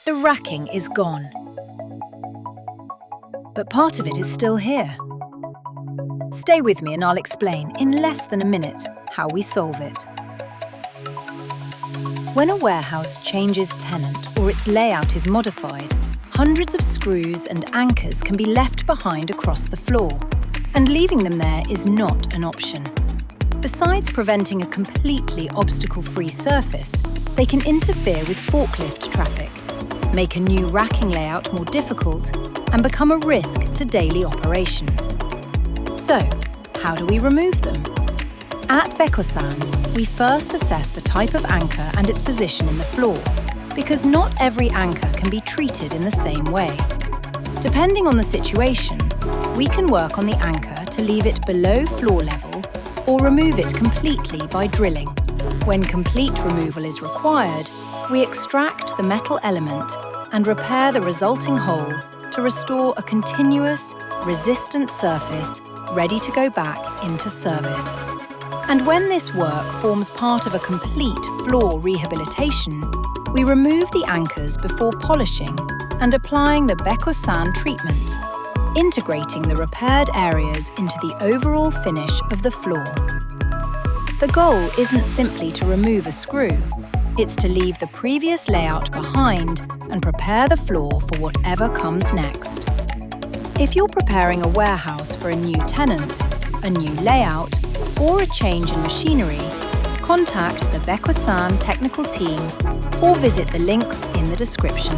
The racking is gone. But part of it is still here. Stay with me and I'll explain in less than a minute how we solve it. When a warehouse changes tenant or its layout is modified, hundreds of screws and anchors can be left behind across the floor, and leaving them there is not an option. Besides preventing a completely obstacle-free surface, they can interfere with forklift traffic, make a new racking layout more difficult, and become a risk to daily operations. So, how do we remove them? At BECOSAN, we first assess the type of anchor and its position in the floor, because not every anchor can be treated in the same way. Depending on the situation, we can work on the anchor to leave it below floor level or remove it completely by drilling. When complete removal is required, we extract the metal element and repair the resulting hole to restore a continuous, resistant surface ready to go back into service. And when this work forms part of a complete floor rehabilitation, we remove the anchors before polishing and applying the BECOSAN treatment, integrating the repaired areas into the overall finish of the floor. The goal isn't simply to remove a screw, it's to leave the previous layout behind and prepare the floor for whatever comes next. If you're preparing a warehouse for a new tenant, a new layout, or a change in machinery, contact the BECOSAN technical team or visit the links in the description.